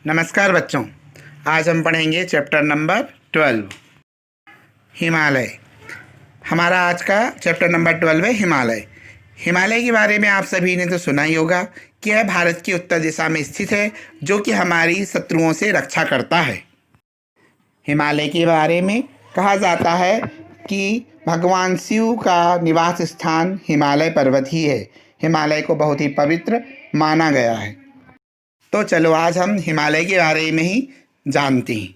नमस्कार बच्चों, आज हम पढ़ेंगे चैप्टर नंबर 12 हिमालय। हमारा आज का चैप्टर नंबर 12 है हिमालय। हिमालय के बारे में आप सभी ने तो सुना ही होगा कि यह भारत की उत्तर दिशा में स्थित है, जो कि हमारी शत्रुओं से रक्षा करता है। हिमालय के बारे में कहा जाता है कि भगवान शिव का निवास स्थान हिमालय पर्वत ही है। हिमालय को बहुत ही पवित्र माना गया है। तो चलो आज हम हिमालय के बारे में ही जानते हैं।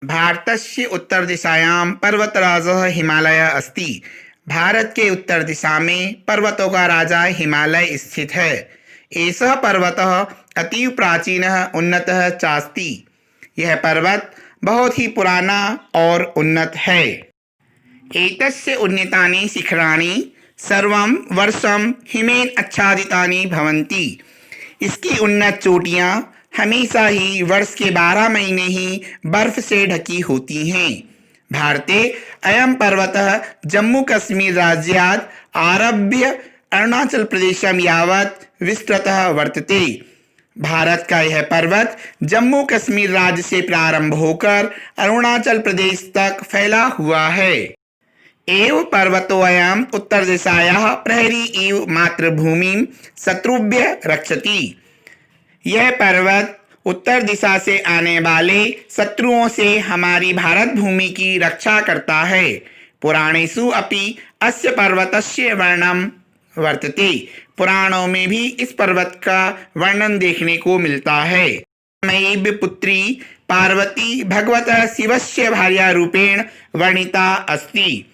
भारतस्य उत्तर दिशायां पर्वतराजः हिमालयः अस्ति। भारत के उत्तर दिशा में पर्वतों का राजा हिमालय स्थित है। एषः पर्वतः अतीव प्राचीनः उन्नतः चास्ति। यह पर्वत बहुत ही पुराना और उन्नत है। एतस्य उन्नतानि शिखराणि सर्वं वर्षं हिमेन आच्छादितानि भवन्ति। इसकी उन्नत चोटियाँ हमेशा ही वर्ष के 12 महीने ही बर्फ से ढकी होती हैं। भारते अयं पर्वतः जम्मू कश्मीर राज्यात् आरभ्य अरुणाचल प्रदेशं यावत् विस्तृतः वर्तते। भारत का यह पर्वत जम्मू कश्मीर राज्य से प्रारंभ होकर अरुणाचल प्रदेश तक फैला हुआ है। एव पर्वतोऽयम् उत्तर दिशायाः प्रहरी इव मातृभूमिं शत्रुभ्यः रक्षति। यह पर्वत उत्तर दिशा से आने वाले शत्रुओं से हमारी भारत भूमि की रक्षा करता है। पुराणेषु अपि अस्य पर्वतस्य वर्णनं वर्तते। पुराणों में भी इस पर्वत का वर्णन देखने को मिलता है। मयैव पुत्री पार्वती भगवतः शिवस्य भार्यारूपेण वर्णिता अस्ति।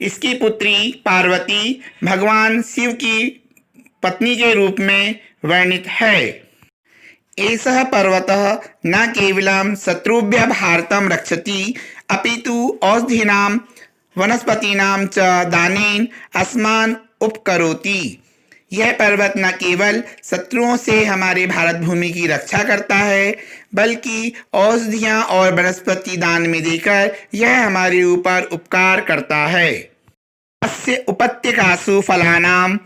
इसकी पुत्री पार्वती भगवान शिव की पत्नी के रूप में वर्णित है। एषः पर्वतः न केवलं शत्रुभ्यः भारतं रक्षति अपितु औषधीनां वनस्पतीनां च दानेन अस्मान् उपकरोति। यह पर्वत न केवल शत्रुओं से हमारे भारत भूमि की रक्षा करता है, बल्कि औषधियाँ और वनस्पति दान में देकर यह हमारे ऊपर उपकार करता है। अस्य उपत्यकासु फलानां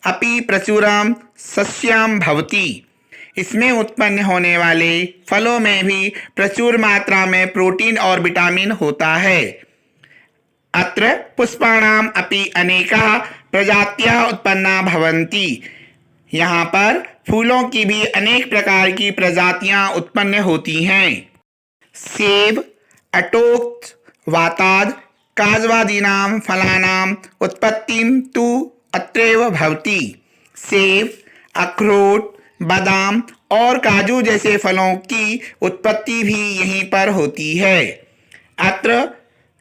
अपि प्रचुरं सस्यं भवति। इसमें उत्पन्न होने वाले फलों में भी प्रचुर मात्रा में प्रोटीन और विटामिन होता है। अत्र पुष्पाणाम अपि अनेका प्रजातियां उत्पन्ना भवन्ति। यहाँ पर फूलों की भी अनेक प्रकार की प्रजातियां उत्पन्न होती हैं। सेब, अटोक, वाताद, काजवादीनां फलानां उत्पत्तिं तु अत्रैव भवति। सेब, अखरोट, बादाम और काजू जैसे फलों की उत्पत्ति भी यहीं पर होती है। अत्र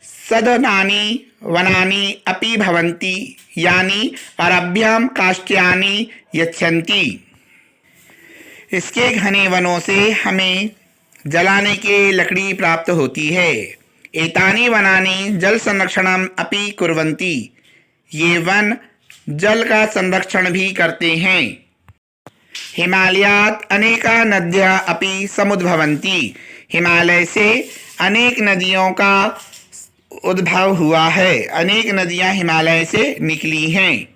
सदनानि वनानि अपि भवन्ति, यानी अरभ्यं काष्ठ्यानि यच्छन्ति। इसके घने वनों से हमें जलाने के लकड़ी प्राप्त होती है। एतानि वनानि जल संरक्षणम् अपि कुर्वन्ति। ये वन जल का संरक्षण भी करते हैं। हिमालयात् अनेका नद्यः अपि समुद्भवन्ति। हिमालय से अनेक नदियों का उद्भव हुआ है। अनेक नदियां हिमालय से निकली हैं।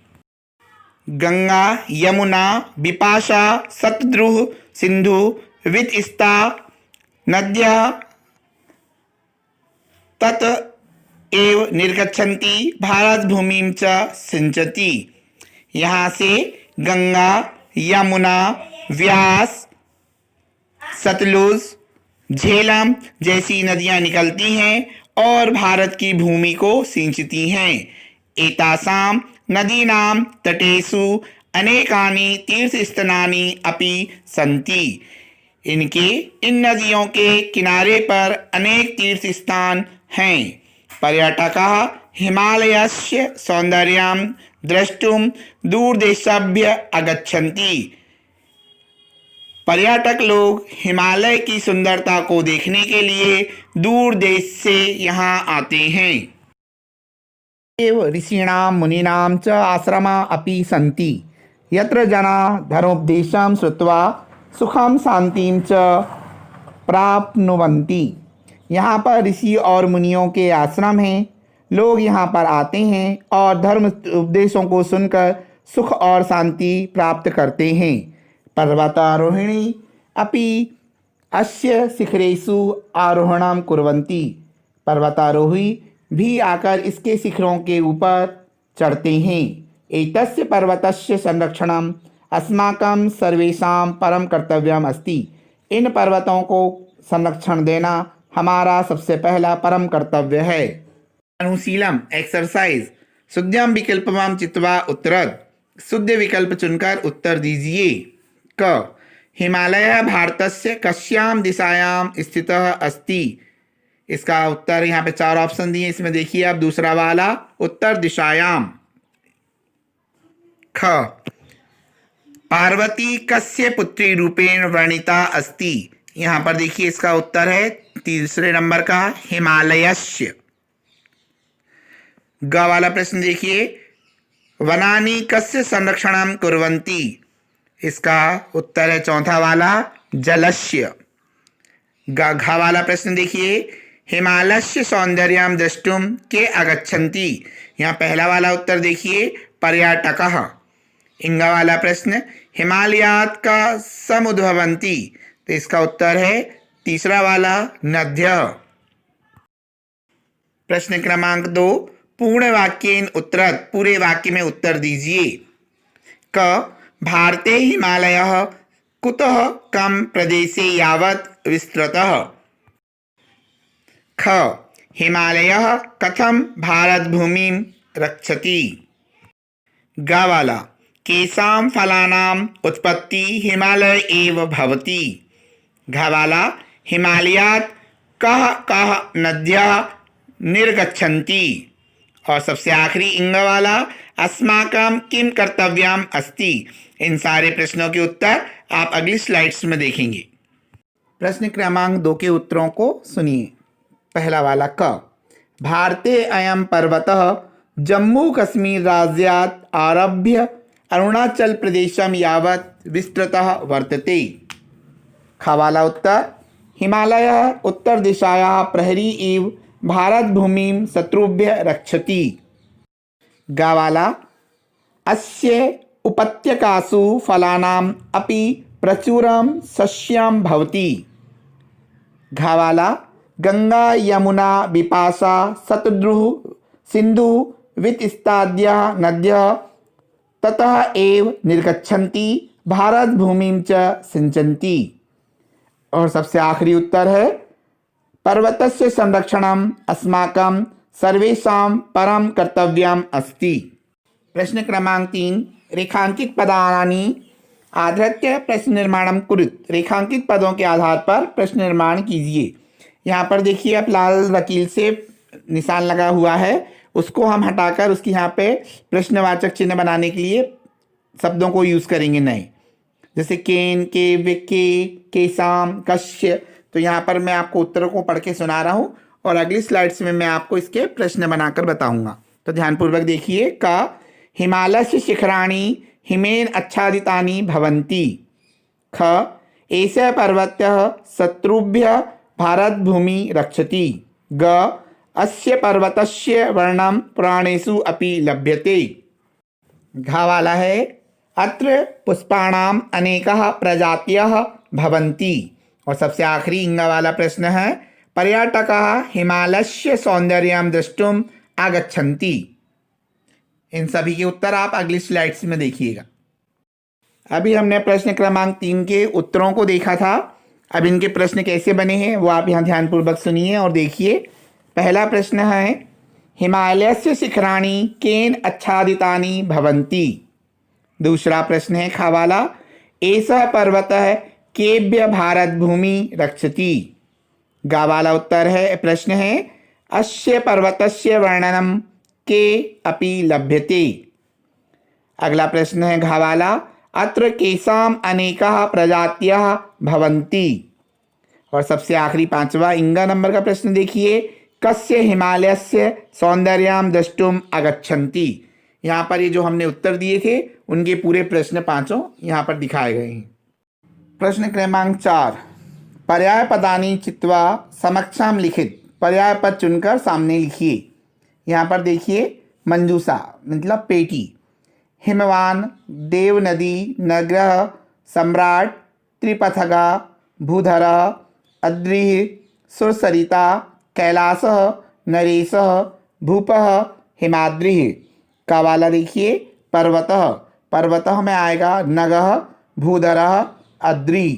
गंगा, यमुना, बिपाशा, सतद्रुह, सिंधु, वितस्ता नद्यः तत एव निर्गच्छन्ति भारत भूमिं च सिंचति। यहाँ से गंगा, यमुना, व्यास, सतलुज, झेलम जैसी नदियां निकलती हैं और भारत की भूमि को सिंचती हैं। एतासां नदीनां तटेषु अनेकानि तीर्थस्थानानि अपि सन्ति। इन नदियों के किनारे पर अनेक तीर्थ स्थान हैं। पर्यटकाः हिमालयस्य सौन्दर्यं द्रष्टुं दूरदेशेभ्यः आगच्छन्ति। पर्यटक लोग हिमालय की सुंदरता को देखने के लिए दूर देश से यहाँ आते हैं। एव ऋषीणां मुनीनां च आश्रमाः अपि सन्ति, यत्र जनाः धर्मोपदेशं श्रुत्वा सुखं शांतिं च प्राप्नुवन्ति। यहाँ पर ऋषि और मुनियों के आश्रम हैं। लोग यहाँ पर आते हैं और धर्म उपदेशों को सुनकर सुख और शांति प्राप्त करते हैं। पर्वतारोहिणी अपि अस्य शिखरेषु आरोहणं कुर्वन्ति। पर्वतारोही भी आकर इसके शिखरों के ऊपर चढ़ते हैं। एतस्य पर्वतस्य संरक्षणम् अस्माकं सर्वेषां परम कर्तव्यम् अस्ति। इन पर्वतों को संरक्षण देना हमारा सबसे पहला परम कर्तव्य है। अनुशीलम एक्सरसाइज। शुद्धम विकल्पम चित्वा उत्तरद। शुद्ध विकल्प चुनकर उत्तर दीजिए। क हिमालय भारतस्य कस्यां दिशायां स्थितः अस्ति। इसका उत्तर यहाँ पे 4 ऑप्शन दिए, इसमें देखिए आप दूसरा वाला उत्तर दिशायां। ख पार्वती कस्य पुत्री रूपेण वर्णिता अस्ति। यहाँ पर देखिए इसका उत्तर है तीसरे नंबर का हिमालयस्य। ग वाला प्रश्न देखिए वनानि कस्य संरक्षणं कुर्वन्ति। इसका उत्तर है चौथा वाला जलस्य। घ वाला प्रश्न देखिए हिमालयस्य सौंदर्यं द्रष्टुम के आगच्छन्ति। यहाँ पहला वाला उत्तर देखिए पर्यटकः। इंगा वाला प्रश्न हिमालयात् का समुद्भवन्ति। तो इसका उत्तर है तीसरा वाला नद्यः। प्रश्न क्रमांक 2 पूर्ण वाक्येन उत्तरत। पूरे वाक्य में उत्तर दीजिए। क भारते हिमालयः कुतः कम प्रदेशे यावत् विस्तृतः। ख हिमालयः कथम भारत भूमिं रक्षति। ग वाला केषां फलानां उत्पत्ति हिमालय एव भवति। घ वाला हिमालयात् कः कः नद्यः निर्गच्छन्ति। और सबसे आखिरी इंग वाला अस्माकं किं कर्तव्यम् अस्ति। इन सारे प्रश्नों के उत्तर आप अगली स्लाइड्स में देखेंगे। प्रश्न क्रमांक 2 के उत्तरों को सुनिए। पहला वाला क भारते अयं पर्वतः जम्मू कश्मीर राज्यात् आरभ्य अरुणाचल प्रदेशं यावत् विस्तृतः वर्तते। ख वाला उत्तर हिमालयः उत्तर दिशायाः प्रहरी इव भारत भूमिं शत्रुभ्यः रक्षति। ग वाला अस्य उपत्यकासु फलानाम् अपि प्रचुरं सस्यं भवति। घ वाला गंगा यमुना बिपाशा शतद्रुः सिंधु वितस्ताद्यः नद्यः ततः एव निर्गच्छन्ति भारत भूमिं च सिंचन्ति। और सबसे आखिरी उत्तर है पर्वतस्य संरक्षणम् अस्माकं सर्वेषां परम कर्तव्यम् अस्ति। प्रश्न क्रमांक 3 रेखांकित पदानि आधृत्य प्रश्न निर्माणं कुरुत। रेखांकित पदों के आधार पर प्रश्न निर्माण कीजिए। यहाँ पर देखिए आप लाल लकीर से निशान लगा हुआ है, उसको हम हटाकर उसकी यहाँ पे प्रश्नवाचक चिन्ह बनाने के लिए शब्दों को यूज़ करेंगे नए, जैसे केन के विके केसाम कश्य। तो यहाँ पर मैं आपको उत्तरों को पढ़ के सुना रहा हूँ और अगली स्लाइड्स में मैं आपको इसके प्रश्न बनाकर बताऊंगा। तो ध्यानपूर्वक देखिए। का हिमालयस्य शिखराणि हिमेन आच्छादितानि भवन्ति। ख एषः पर्वतः शत्रुभ्यः भारत भूमि रक्षति। ग अस्य पर्वतस्य वर्णनं पुराणेषु अपि लभ्यते। घ वाला है अत्र पुष्पाणाम् अनेकाः प्रजातयः भवन्ति। और सबसे आखिरी इंगा वाला प्रश्न है पर्यटकाः हिमालयस्य सौंदर्यं द्रष्टुम् आगच्छन्ति। इन सभी के उत्तर आप अगली स्लाइड्स में देखिएगा। अभी हमने प्रश्न क्रमांक 3 के उत्तरों को देखा था। अब इनके प्रश्न कैसे बने हैं वो आप यहाँ ध्यानपूर्वक सुनिए और देखिए। पहला प्रश्न है हिमालयस्य शिखराणि केन आच्छादितानि भवन्ति। दूसरा प्रश्न है ख वाला एषः पर्वतः केभ्यः भारत भूमि रक्षति। ग वाला उत्तर है प्रश्न है अस्य पर्वतस्य वर्णनं के अपि लभ्यते। अगला प्रश्न है घ वाला अत्र केषाम् अनेकाः प्रजातयः भवन्ति। और सबसे आखिरी पांचवा इंगा नंबर का प्रश्न देखिए कस्य हिमालयस्य सौंदर्यं द्रष्टुम् आगच्छन्ति। यहाँ पर ये जो हमने उत्तर दिए थे उनके पूरे प्रश्न पांचों यहाँ पर दिखाए गए हैं। प्रश्न क्रमांक 4 पर्याय पदानि चित्वा समक्षम लिखित। पर्याय पद चुनकर सामने लिखिए। यहाँ पर देखिए मंजूषा मतलब पेटी, हिमवान, देव नदी, नग्रह, सम्राट, त्रिपथगा, भूधरः अद्रिः सुरसरिता कैलासः नरेशः भूपः हिमाद्रिः। का वाला देखिए पर्वतः, पर्वतः में आएगा नगः भूधरः अद्रि।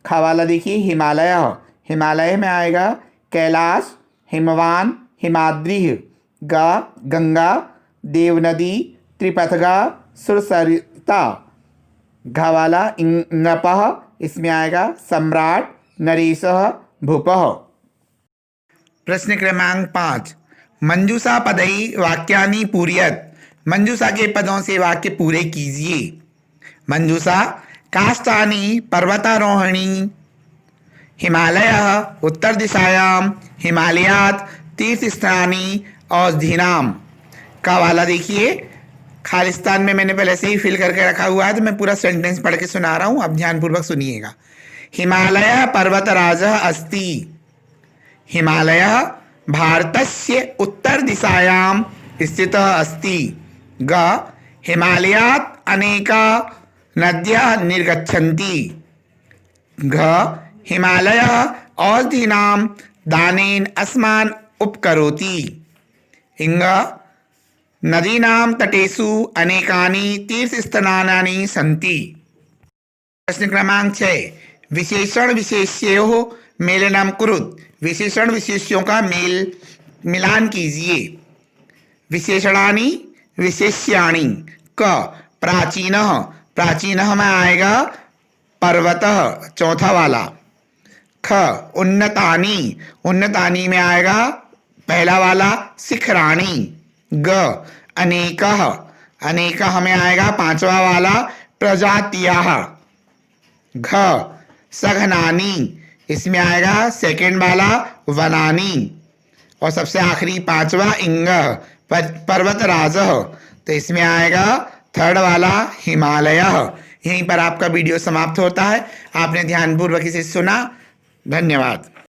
खा वाला देखिए हिमालयः, हिमालय में आएगा कैलाश हिमवान हिमाद्रिः। गा गंगा देवनदी त्रिपथगा सुरसरिता। घ वाला नपः, इसमें आएगा सम्राट नरेशः भूपः। प्रश्न क्रमांक 5, मंजूषा पदै वाक्यानि पूरयत। मंजूषा के पदों से वाक्य पूरे कीजिए। मंजूषा काष्ठानि पर्वतारोहणी हिमालयः उत्तर दिशायां हिमालयात् तीर्थस्थानी औषधीनाम। का वाला देखिए खालिस्तान में मैंने पहले से ही फिल करके रखा हुआ है, तो मैं पूरा सेंटेंस पढ़ के सुना रहा हूँ, अब ध्यानपूर्वक सुनिएगा। हिमालय पर्वतराजः अस्ति। हिमालयः भारतस्य उत्तर दिशायां स्थितः अस्ति। ग हिमालयात् अनेका नद्यः निर्गच्छन्ति। घ हिमालयः औषधीनां दानेन अस्मान् उपकरोति। इंग नदीनां तटेषु अनेकानि तीर्थस्थानानि सन्ति। प्रश्न क्रमांक 6, विशेषण विशेष्योः मेलनं कुरुत। विशेषण विशेष्यों का मिलान कीजिए। विशेषणानि विशेष्याणि। क प्राचीनः, प्राचीनः में आएगा पर्वतः चौथा वाला। ख उन्नतानि, उन्नतानि में आएगा पहला वाला शिखराणि। ग अनेकः, अनेकः में आएगा पांचवा वाला प्रजातियाः। घ सघनानि, इसमें आएगा सेकंड वाला वनानि। और सबसे आखिरी पांचवा इंग पर्वतराजः, तो इसमें आएगा थर्ड वाला हिमालयः। यहीं पर आपका वीडियो समाप्त होता है। आपने ध्यानपूर्वक इसे सुना, धन्यवाद।